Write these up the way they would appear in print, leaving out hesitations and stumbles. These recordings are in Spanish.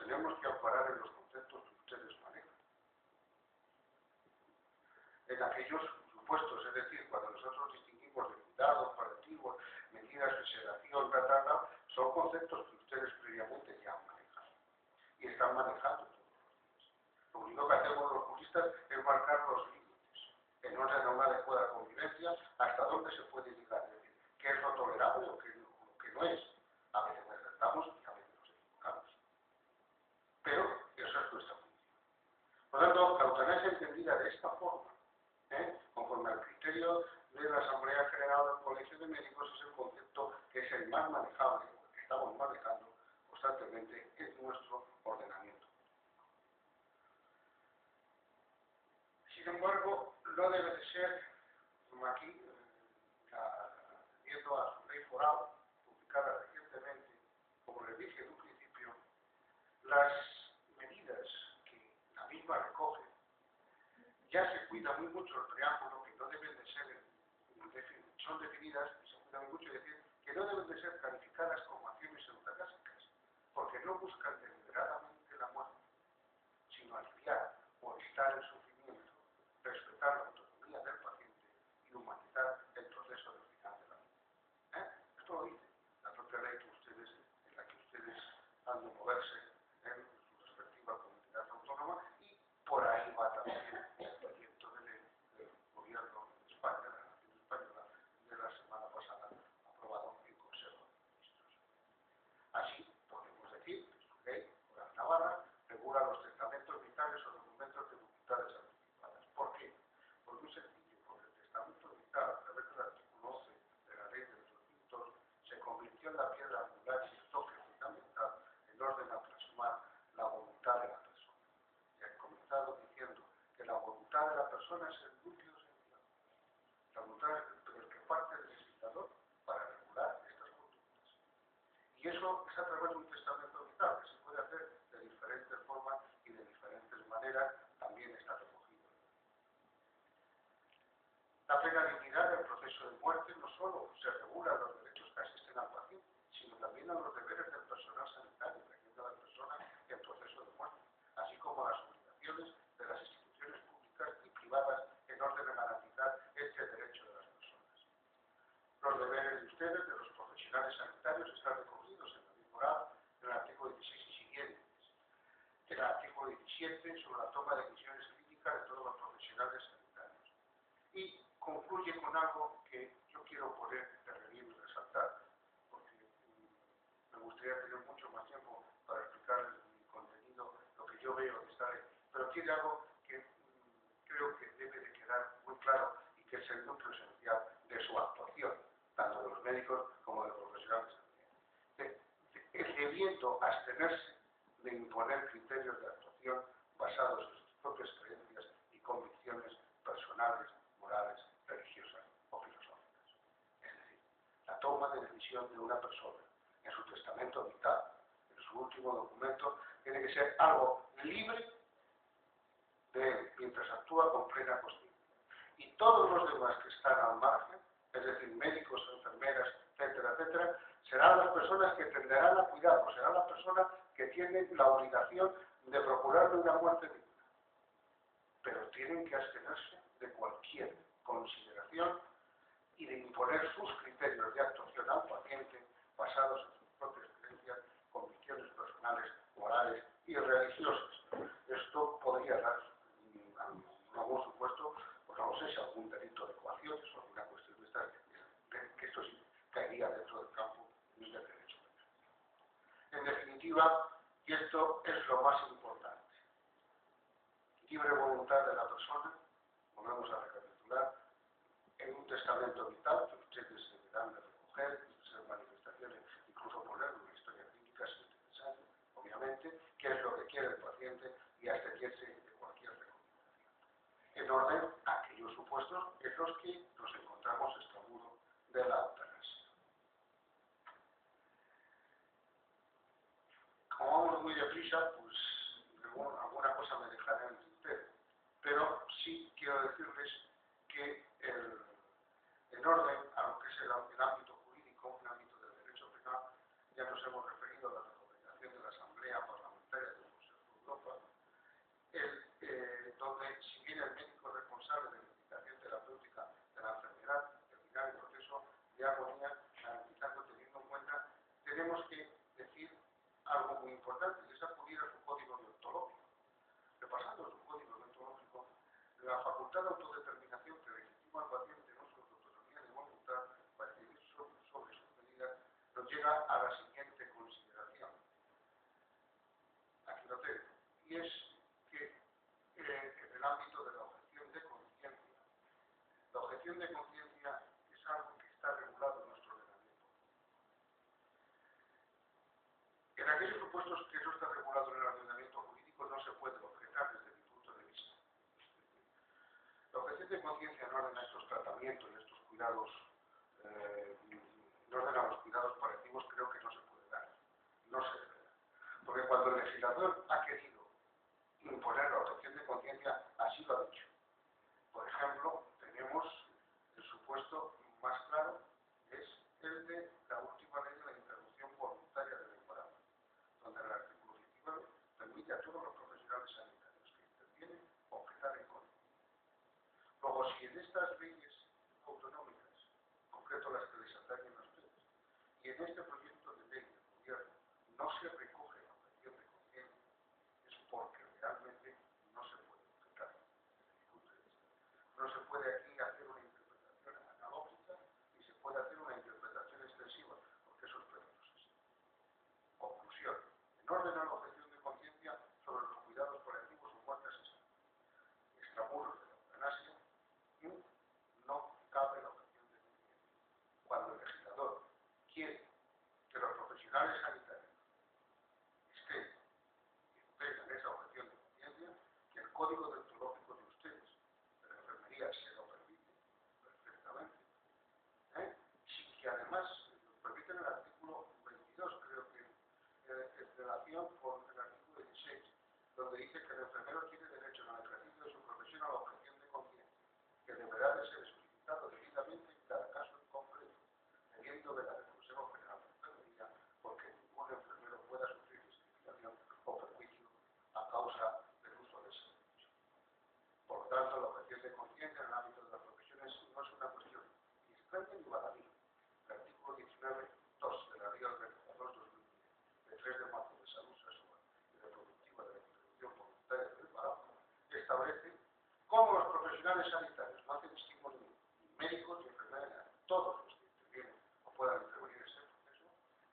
tenemos que amparar en los conceptos que ustedes manejan. En aquellos supuestos, es decir, cuando nosotros distinguimos de cuidados paliativos, medidas de sedación, son conceptos que ustedes previamente ya han manejado y están manejando todos los días. Lo único que hacemos los juristas es marcar los límites en orden a una adecuada convivencia, hasta dónde se puede llegar, es decir, qué es lo tolerable o qué no es. A veces nos acertamos y a veces nos equivocamos. Pero eso es nuestra función. Por lo tanto, la eutanasia entendida de esta forma, conforme al criterio de la Asamblea General del Colegio de Médicos, es el concepto que es el más manejable, que estamos manejando constantemente en nuestro ordenamiento. Sin embargo, no debe de ser, como aquí, viendo a su ley foral, publicada recientemente, como les dije en un principio, las medidas que la misma recoge, ya se cuida muy mucho el preámbulo, que no deben de ser, son definidas, y se cuida muy mucho, es decir, que no deben de ser calificadas como acciones eutanásicas, porque no buscan deliberadamente la muerte, sino aliviar o evitar el sufrimiento, respetar la autonomía del paciente y humanizar el proceso del final de la vida. Esto lo dice la propia ley en la que ustedes han de moverse en su respectiva comunidad autónoma, y por ahí va también el proyecto de ley del gobierno de España, de la Nación Española, de la semana pasada, aprobado en Consejo de Ministros. Así podemos decir que su ley, la de Navarra, regula los testamentos vitales o documentos de voluntades anticipadas. ¿Por qué? Por muy sencillo, porque el testamento vital, a través del artículo 11 de la ley de 2002, se convirtió en la piedra angular y el toque fundamental en orden a plasmar la voluntad de la persona. Y he comenzado diciendo que la voluntad de la persona es el núcleo esencial. La voluntad es el que parte del legislador para regular estas conductas. Y eso es a través de un testamento vital, que se puede hacer de diferentes formas y de diferentes maneras, también está recogido. La plena dignidad del proceso de muerte no solo se regula los derechos que asisten al paciente, sino también a los deberes del personal sanitario que atiende a la persona en proceso de muerte, así como a las obligaciones de las instituciones públicas y privadas en orden a garantizar este derecho de las personas. Los deberes de ustedes, de los profesionales sanitarios, están recogidos en la ley moral, en el artículo 16 y siguientes, en el artículo 17 sobre la toma de decisiones críticas de todos los profesionales sanitarios. Y concluye con algo que yo quiero poner de relieve y resaltar, porque me gustaría tener mucho más tiempo para explicarles mi contenido, lo que yo veo de esta ley, pero tiene algo que creo que debe de quedar muy claro y que es el núcleo esencial de su actuación, tanto de los médicos como de los profesionales. Es debiendo abstenerse de imponer criterios de actuación basados en sus propias creencias y convicciones personales, morales, religiosas o filosóficas. Es decir, la toma de decisión de una persona en su testamento vital, en su último documento, tiene que ser algo libre de él, mientras actúa con plena conciencia. Y todos los demás que están al margen, es decir, médicos, enfermeras, etcétera, etcétera, serán las personas que tenderán a cuidarlo, serán las personas que tienen la obligación de procurarle una muerte digna. Pero tienen que abstenerse de cualquier consideración y de imponer sus criterios de actuación al paciente basados en sus propias creencias, convicciones personales, morales y religiosas. Esto podría dar algún supuesto, pues no lo sé, si algún delito de coacciones o alguna cuestión de estas, que esto sí caería dentro del campo del derecho. En definitiva, y esto es lo más importante, libre voluntad de la persona, volvemos a recapitular, en un testamento vital que ustedes deberán de recoger, hacer manifestaciones, incluso poner una historia clínica si es necesario, obviamente, qué es lo que quiere el paciente y abstenerse de cualquier recomendación. En orden a aquellos supuestos en los que nos encontramos extramuros de la eutanasia. Como vamos muy deprisa, pues alguna cosa me dejaré en el tintero, pero sí quiero decirles que en orden a lo que es el ámbito jurídico, el ámbito del derecho penal, ya nos hemos referido a la recomendación de la Asamblea Parlamentaria de libertad de autodeterminación que legitima al paciente en uso de su autonomía de voluntad para decidir sobre sus medidas, nos llega a la siguiente consideración. Aquí lo tengo. Y es que en el ámbito de la objeción de conciencia, la objeción de conciencia es algo que está regulado en nuestro ordenamiento. En aquellos supuestos que eso está regulado en el ordenamiento jurídico no se puede objetar desde mi punto de vista. La objeción de conciencia no ordena estos tratamientos, estos cuidados, no ordena los cuidados paliativos, creo que no se puede dar. No se debe dar. Porque cuando el legislador ha querido imponer la objeción de conciencia, así lo ha dicho. Por ejemplo, tenemos el supuesto más claro, es el de la última ley de la interrupción voluntaria del embarazo, donde el artículo 19 permite a todos los profesionales sanitarios que intervienen objetar en contra. Luego, si en estas leyes autonómicas, en concreto las que les atañen a ustedes, y en este proyecto de ley del gobierno no se recoge la objeción de conciencia, es porque realmente no se puede objetar desde mi punto de vista. No se puede aquí hacer una interpretación analógica y se puede hacer una interpretación extensiva, porque eso es peligrosísimo. Conclusión. En orden a la objeción de conciencia sobre los cuidados paliativos o muerte asistida, extramuros de la eutanasia, no cabe la objeción de conciencia. Cuando el legislador quiere que los profesionales sanitarios estén y tengan esa objeción de conciencia, que el código deontológico de ustedes, de la enfermería, se lo permite perfectamente. Sí, que además nos permite en el artículo 22, creo que en relación con el artículo 16, donde dice que el enfermero tiene derecho en el ejercicio de su profesión a la objeción de conciencia, que deberá de ser explicitado debidamente en cada caso en concreto, debiendo velar el Consejo General de Enfermería porque ningún enfermero pueda sufrir discriminación o perjuicio a causa del uso de ese derecho. Por lo tanto, la objeción de conciencia en el ámbito de las profesiones no es una cuestión ni extraña ni baladí. El artículo 19.2 de la Ley Organizadora 2010, de 3 de marzo de salud sexual y reproductiva de la interrupción voluntaria del embarazo, establece cómo los profesionales sanitarios, no hacen distinción ni médicos ni enfermeras, todos los que intervienen o puedan intervenir en ese proceso,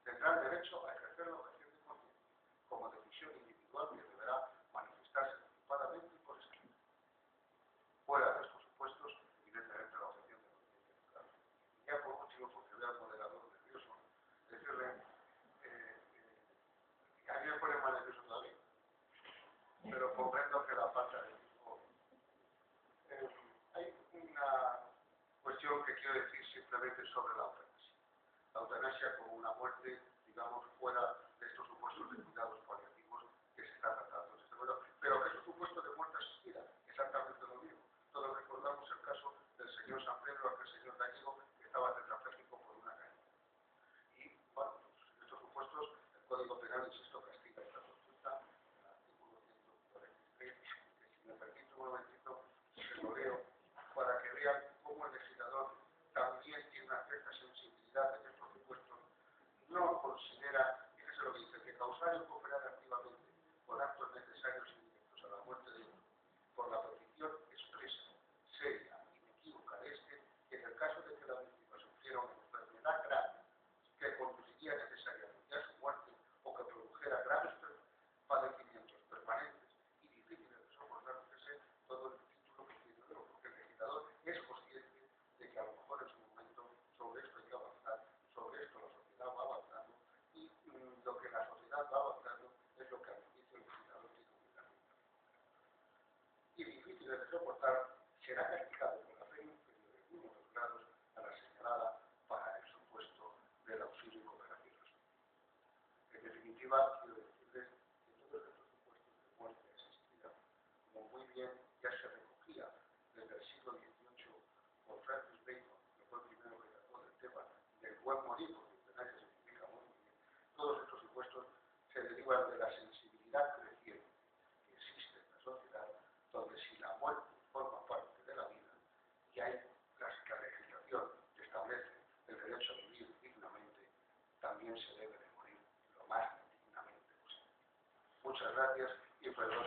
tendrán derecho a ejercer la objeción de conciencia como decisión individual que deberá manifestarse anticipadamente y por escrito. Fuera de estos supuestos, evidentemente la objeción de conciencia. Claro. Y ya por último, porque veo al moderador nervioso, decirle que a mí me pone más nervioso todavía, pero comprendo que la falta de tiempo. Hay una cuestión que quiero decir simplemente sobre la eutanasia. La eutanasia como una muerte, digamos, fuera de estos supuestos de cuidados paliativos que se está tratando en este momento, pero que es un supuesto de muerte asistida, exactamente lo mismo. Todos recordamos el caso del señor San Pedro, aquel señor gallego que estaba tetrapléjico por una caída. Y, bueno, pues, estos supuestos, el Código Penal, insisto, castiga esta conducta, en el artículo 143, que si me permite un momentito, se lo leo, para que vean cómo el legislador también tiene una cierta sensibilidad en estos supuestos. No considera, fíjese lo que dice, que causar o cooperar activamente con actos necesarios y directos a la muerte de uno, por la petición expresa, seria, inequívoca de este, que en el caso de que la víctima sufriera una enfermedad grave que conduciría necesariamente a su muerte o que produjera graves padecimientos permanentes y difíciles de soportar, fíjese todo el título que tiene, porque el legislador es consciente de que a lo mejor en su momento sobre esto hay que avanzar, sobre esto la sociedad va avanzando y lo que la sociedad va avanzando es lo que al inicio el legislador tiene obligación. Y difíciles de soportar será castigado con la pena inferior en 1 o 2 grados a la señalada para el supuesto del auxilio y cooperación. En definitiva, quiero decirles que todos estos supuestos de muerte asistida, como muy bien ya se recogía desde el siglo XVIII por Francis Bacon, que fue el primero que trató del tema del buen morir, porque eutanasia significa muy bien, todos estos supuestos se derivan de la sensibilidad creciente que existe en la sociedad, donde si la muerte forma parte de la vida y hay la legislación que establece el derecho a vivir dignamente, también se debe de morir lo más dignamente posible. Muchas gracias y perdón.